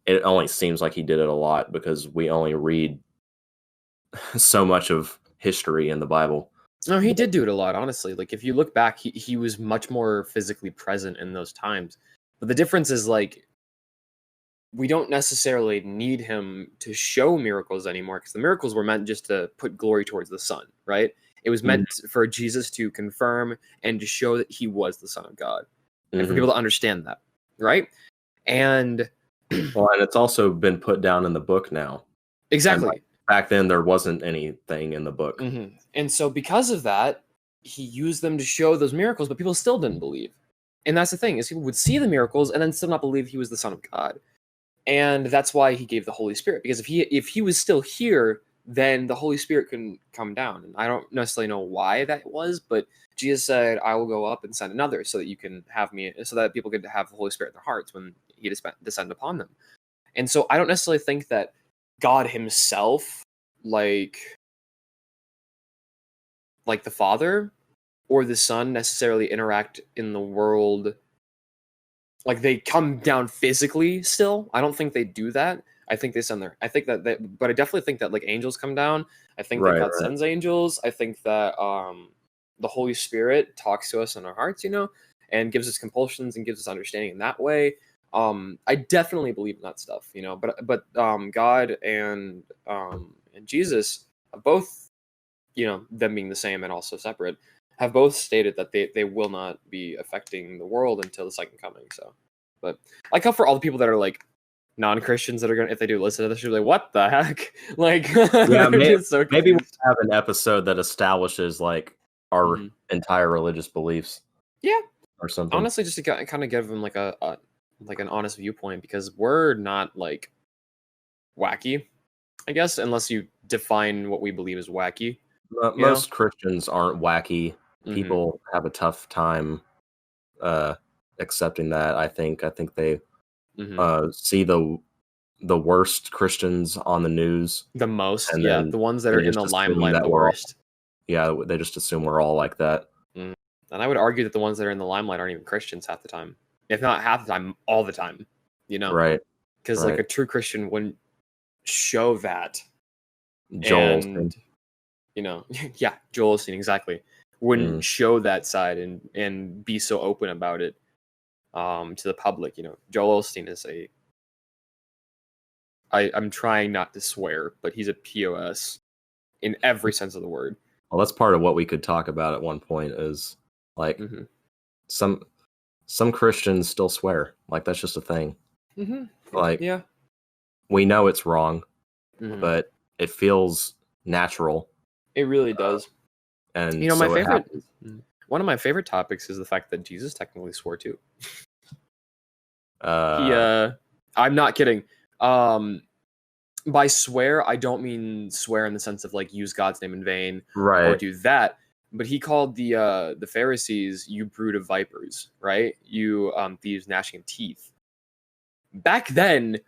it only seems like he did it a lot because we only read so much of history in the Bible. No, he did do it a lot, honestly. Like if you look back, he was much more physically present in those times. But the difference is like we don't necessarily need him to show miracles anymore, because the miracles were meant just to put glory towards the Son, right? It was meant for Jesus to confirm and to show that he was the Son of God, and for people to understand that, right? And well, and it's also been put down in the book now. Exactly. Like, back then, there wasn't anything in the book. And so because of that, he used them to show those miracles, but people still didn't believe. And that's the thing, is people would see the miracles and then still not believe he was the Son of God. And that's why he gave the Holy Spirit, because if he was still here, then the Holy Spirit couldn't come down. And I don't necessarily know why that was, but Jesus said, "I will go up and send another so that you can have me," so that people could have the Holy Spirit in their hearts when he descend upon them. And so I don't necessarily think that God himself, like the Father or the Son, necessarily interact in the world. Like they come down physically still. I don't think they do that. I think they send their. I think that but I definitely think that like angels come down. I think that God sends angels. I think that the Holy Spirit talks to us in our hearts, you know, and gives us compulsions and gives us understanding in that way. I definitely believe in that stuff, but God and Jesus both, them being the same and also separate, have both stated that they will not be affecting the world until the second coming. So, but I come for all the people that are like non-Christians that are gonna, if they do listen to this, you're like, what the heck? Like, Yeah, maybe we'll confused. have an episode that establishes like our entire religious beliefs. Yeah, or something. honestly, just to kind of give them like like an honest viewpoint, because we're not like wacky, I guess, unless you define what we believe as wacky. Most Christians aren't wacky. People have a tough time accepting that. I think they see the worst Christians on the news The most, and yeah, then the ones that they are in just the assume limelight that are the we're all- worst. they just assume we're all like that. And I would argue that the ones that are in the limelight aren't even Christians half the time, if not half the time, all the time. Right? Because like a true Christian wouldn't show that. Joel, And yeah, Joel Osteen, exactly, wouldn't show that side and be so open about it to the public. Joel Osteen is I'm trying not to swear, but he's a POS in every sense of the word. Well, that's part of what we could talk about at one point is like some Christians still swear. Like that's just a thing. Like, yeah, we know it's wrong, but it feels natural. It really does. And my favorite, one of my favorite topics is the fact that Jesus technically swore too. I'm not kidding. By swear, I don't mean swear in the sense of like use God's name in vain or do that. But he called the Pharisees, "You brood of vipers," right? You thieves gnashing of teeth. Back then,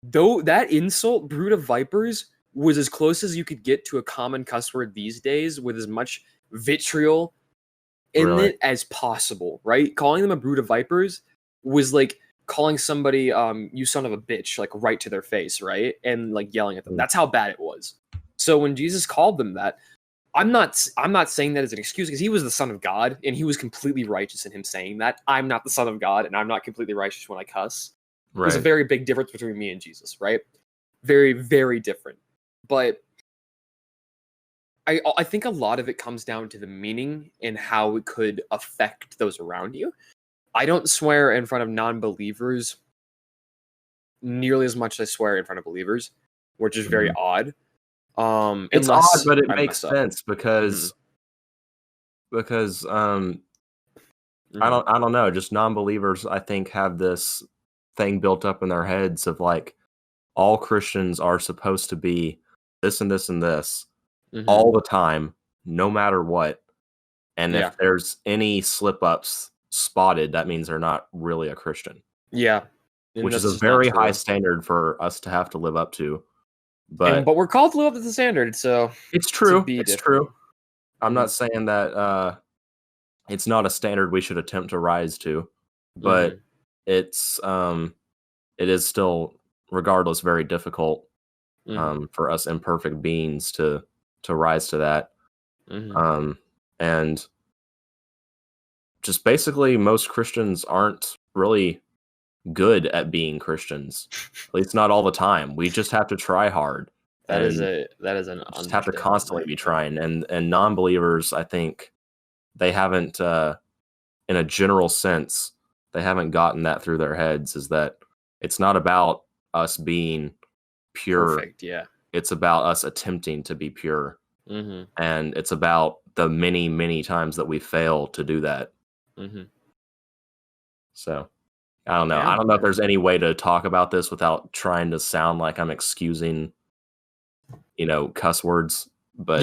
though, that insult, "brood of vipers," was as close as you could get to a common cuss word these days, with as much vitriol in it as possible, right? Calling them a brood of vipers was like calling somebody you son of a bitch, like right to their face, right? And like yelling at them. That's how bad it was. So when Jesus called them that, I'm not saying that as an excuse, because he was the Son of God and he was completely righteous in him saying that. I'm not the Son of God and I'm not completely righteous when I cuss. There's a very big difference between me and Jesus, right? Very, very different. But I think a lot of it comes down to the meaning and how it could affect those around you. I don't swear in front of non-believers nearly as much as I swear in front of believers, which is very odd. It's odd, but it makes sense because I don't know, just non-believers I think have this thing built up in their heads of like all Christians are supposed to be this and this and this all the time, no matter what. And if there's any slip-ups spotted, that means they're not really a Christian. Yeah. Which is a very high standard for us to have to live up to. But we're called to live up to the standard, so it's true. It's true. I'm not saying that it's not a standard we should attempt to rise to, but it is still, regardless, very difficult for us imperfect beings to rise to that. And just basically, most Christians aren't really good at being Christians, at least not all the time. We just have to try hard. That is an just have to constantly be trying. And non-believers, I think they haven't, in a general sense, they haven't gotten that through their heads, is that it's not about us being pure. Perfect, yeah. It's about us attempting to be pure. And it's about the many, many times that we fail to do that. So I don't know. I don't know if there's any way to talk about this without trying to sound like I'm excusing, cuss words. But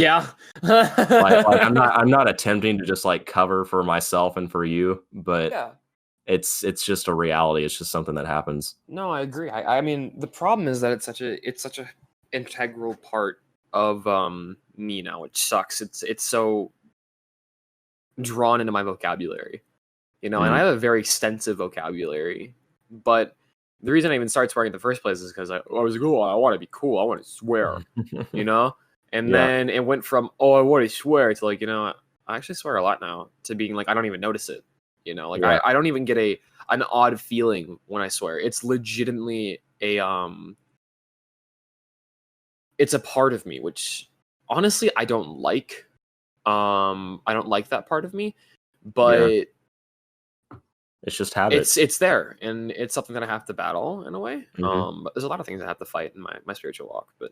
like I'm not attempting to just like cover for myself and for you. But it's just a reality. It's just something that happens. No, I agree. I mean, the problem is that it's such a integral part of me now, which sucks. It's so drawn into my vocabulary, and I have a very extensive vocabulary. But the reason I even started swearing in the first place is because I was cool. I want to be cool. I want to swear, And then it went from I want to swear to like I actually swear a lot now to being like I don't even notice it, Like Yeah. I don't even get an odd feeling when I swear. It's legitimately it's a part of me, which honestly I don't like. I don't like that part of me, but it's just habit. it's there, and it's something that I have to battle in a way. Mhm. But there's a lot of things I have to fight in my spiritual walk, but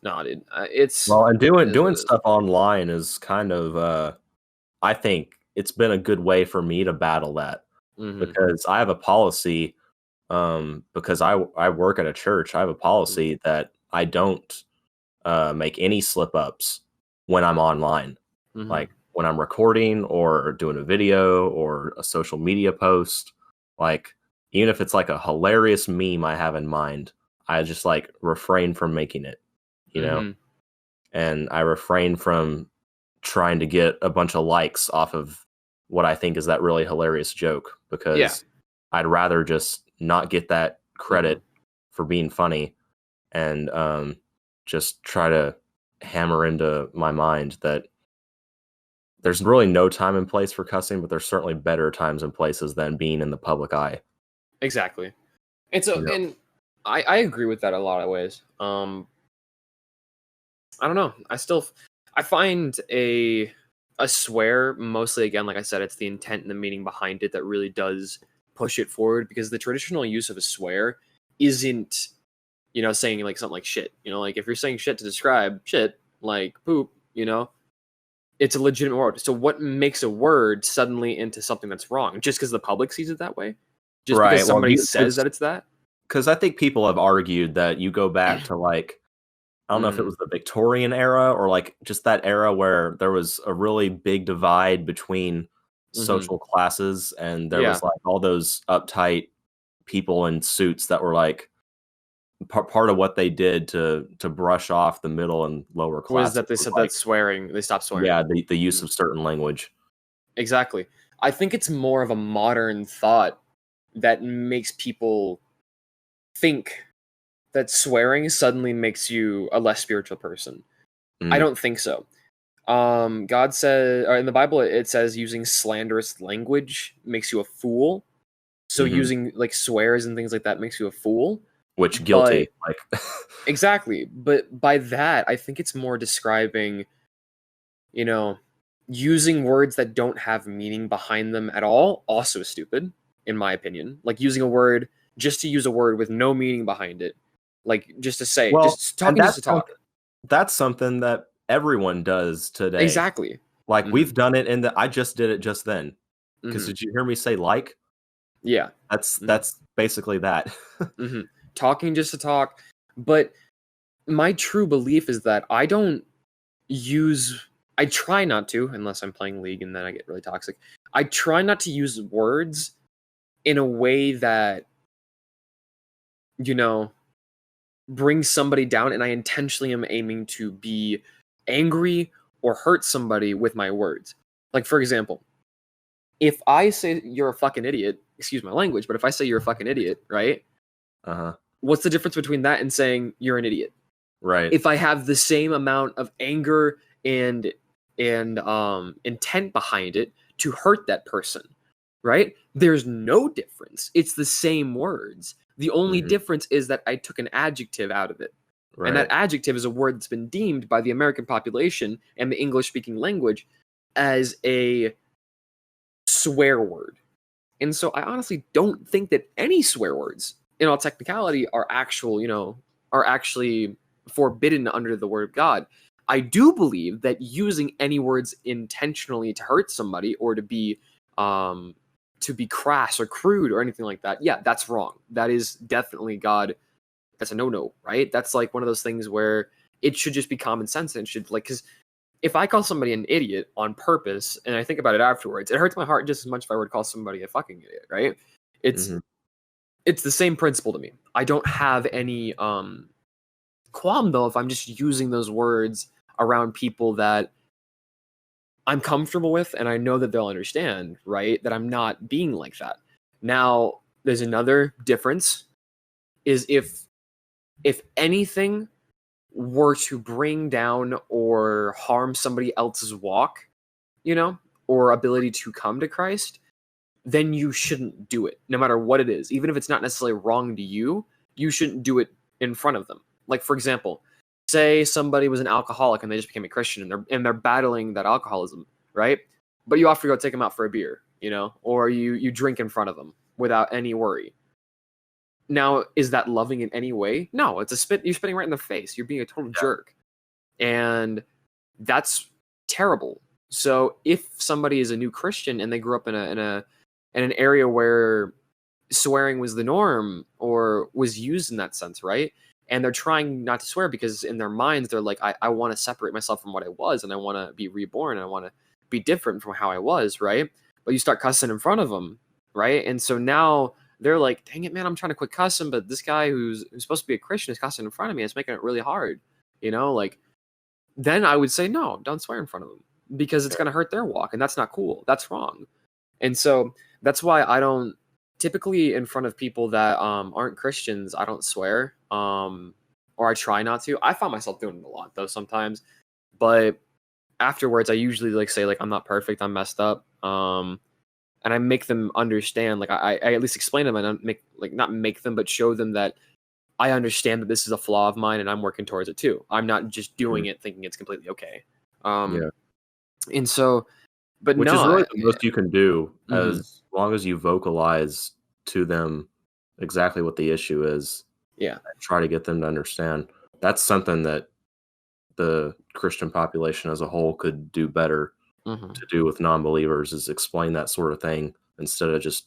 no, dude, it's Well, and it is what doing it is. stuff online is kind of I think it's been a good way for me to battle that, Mhm. because I have a policy, because I work at a church. I have a policy that I don't make any slip ups when I'm online, Mhm. like when I'm recording or doing a video or a social media post. Like, even if it's like a hilarious meme I have in mind, I just like refrain from making it, you know, Mhm. and I refrain from trying to get a bunch of likes off of what I think is that really hilarious joke, Yeah. because I'd rather just not get that credit for being funny, and just try to hammer into my mind that there's really no time and place for cussing, but there's certainly better times and places than being in the public eye. Exactly. And so, You know? and I agree with that a lot of ways. I don't know. I find a swear mostly, again, like I said, it's the intent and the meaning behind it that really does push it forward, because the traditional use of a swear isn't, saying like something like shit. Like if you're saying shit to describe shit, like poop, it's a legitimate word. So what makes a word suddenly into something that's wrong? Just because the public sees it that way? Just Right. because Well, somebody says that it's that? because I think people have argued that you go back to, like, I don't know if it was the Victorian era or like just that era where there was a really big divide between social classes, and there Yeah. was like all those uptight people in suits that were like part of what they did to brush off the middle and lower Was classes that they was said like, that swearing, they stopped swearing. yeah, the use of certain language. Exactly. I think it's more of a modern thought that makes people think that swearing suddenly makes you a less spiritual person. I Mm. don't think so. God says, or in the Bible, it says using slanderous language makes you a fool. So Mhm. using like swears and things like that makes you a fool. Which But guilty, like exactly. But by that, I think it's more describing, using words that don't have meaning behind them at all, also stupid, in my opinion. Like using a word just to use a word with no meaning behind it. Like just to say, well, just and talking just to talk. that's something that everyone does today. Exactly. Like, Mhm. we've done it I just did it just then. Because Mhm. did you hear me say like? Yeah. That's Mhm. basically that. Mhm. Talking just to talk. But my true belief is that I try not to, unless I'm playing League and then I get really toxic. I try not to use words in a way that, you know, brings somebody down, and I intentionally am aiming to be angry or hurt somebody with my words. Like, for example, if I say you're a fucking idiot, excuse my language, but if I say you're a fucking idiot, right? Uh-huh. What's the difference between that and saying you're an idiot? Right. If I have the same amount of anger and intent behind it to hurt that person, right? There's no difference. It's the same words. The only Mhm. difference is that I took an adjective out of it. And that Right. adjective is a word that's been deemed by the American population and the English speaking language as a swear word. And so I honestly don't think that any swear words, in all technicality, are actually forbidden under the word of God. I do believe that using any words intentionally to hurt somebody or to be crass or crude or anything like that, yeah, that's wrong. That is definitely God. That's a no-no, right? That's like one of those things where it should just be common sense, and it should, like, because if I call somebody an idiot on purpose and I think about it afterwards, it hurts my heart just as much if I were to call somebody a fucking idiot, right? It's Mhm. it's the same principle to me. I don't have any qualm though if I'm just using those words around people that I'm comfortable with and I know that they'll understand, right? That I'm not being like that. Now, there's another difference is if anything were to bring down or harm somebody else's walk, or ability to come to Christ, then you shouldn't do it, no matter what it is. Even if it's not necessarily wrong to you, you shouldn't do it in front of them. Like, for example, say somebody was an alcoholic and they just became a Christian and they're battling that alcoholism, right? But you offer to go take them out for a beer, or you drink in front of them without any worry. Now, is that loving in any way? No, it's you're spitting right in the face. You're being a total jerk. And that's terrible. So if somebody is a new Christian and they grew up in an area where swearing was the norm or was used in that sense, right? And they're trying not to swear because in their minds they're like, I want to separate myself from what I was, and I want to be reborn, and I want to be different from how I was, right? But you start cussing in front of them, right? And so now they're like, dang it, man, I'm trying to quit cussing, but this guy who's supposed to be a Christian is cussing in front of me. It's making it really hard, like. Then I would say, no, don't swear in front of them, because it's going to hurt their walk, and that's not cool. That's wrong. And so that's why I don't typically in front of people that aren't Christians, I don't swear, or I try not to. I find myself doing it a lot though sometimes, but afterwards I usually say I'm not perfect, I'm messed up, and I make them understand. Like I at least explain to them, and not make them, but show them that I understand that this is a flaw of mine and I'm working towards it too. I'm not just doing it thinking it's completely okay. And so, but which no, is really the most you can do, as long as you vocalize to them exactly what the issue is. Yeah. Try to get them to understand. That's something that the Christian population as a whole could do better to do with non-believers, is explain that sort of thing instead of just,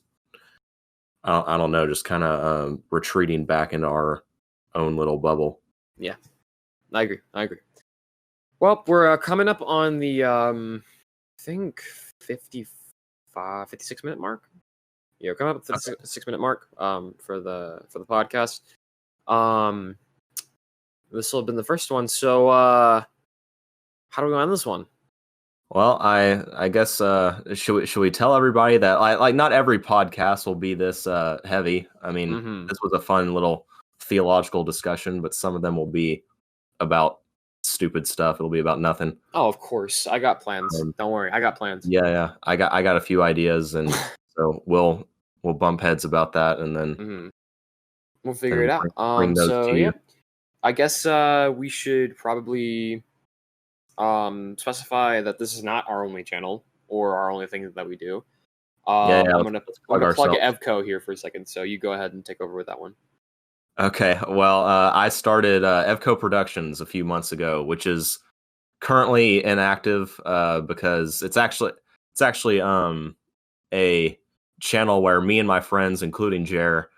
I don't know, just kind of retreating back into our own little bubble. Yeah, I agree. Well, we're coming up on the, I think 56 minute mark. Yeah, we're coming up to the 6 minute mark for the podcast. This will have been the first one. So how do we go on this one? Well, I guess should we tell everybody that like not every podcast will be this heavy. I mean, this was a fun little theological discussion, but some of them will be about stupid stuff. It'll be about nothing. Oh, of course, I got plans. Don't worry, I got plans. Yeah, I got a few ideas, and so we'll bump heads about that, and then we'll figure it out. So yeah, I guess we should probably specify that this is not our only channel or our only thing that we do. I'm gonna plug EvCo here for a second, so you go ahead and take over with that one. Okay, well, I started EvCo Productions a few months ago, which is currently inactive because it's actually a channel where me and my friends, including Jer,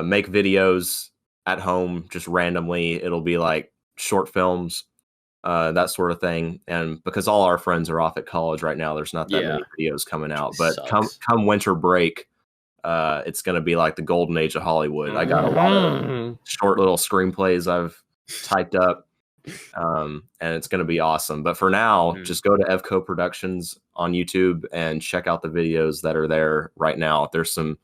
make videos at home just randomly. It'll be like short films, that sort of thing. And because all our friends are off at college right now, there's not that many videos coming out. But come winter break, it's going to be like the golden age of Hollywood. I got a lot of short little screenplays I've typed up, and it's going to be awesome. But for now, just go to EvCo Productions on YouTube and check out the videos that are there right now. There's some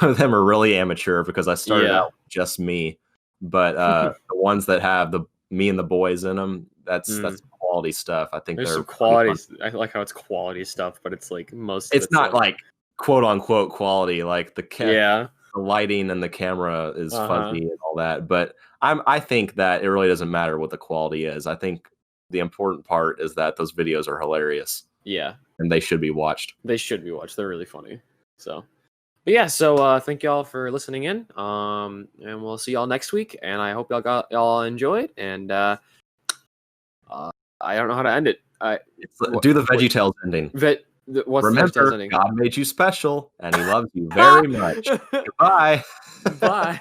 of them are really amateur because I started out with just me, but the ones that have me and the boys in them, that's quality stuff. I think there's some quality. I like how it's quality stuff, but it's like it's not like quote unquote quality, like the lighting and the camera is fuzzy and all that. But I think that it really doesn't matter what the quality is. I think the important part is that those videos are hilarious. Yeah, and they should be watched. They're really funny. So, but yeah. So thank y'all for listening in. And we'll see y'all next week. And I hope y'all enjoyed. And I don't know how to end it. Do the VeggieTales ending. Remember, God made you special, and He loves you very much. Goodbye. Bye.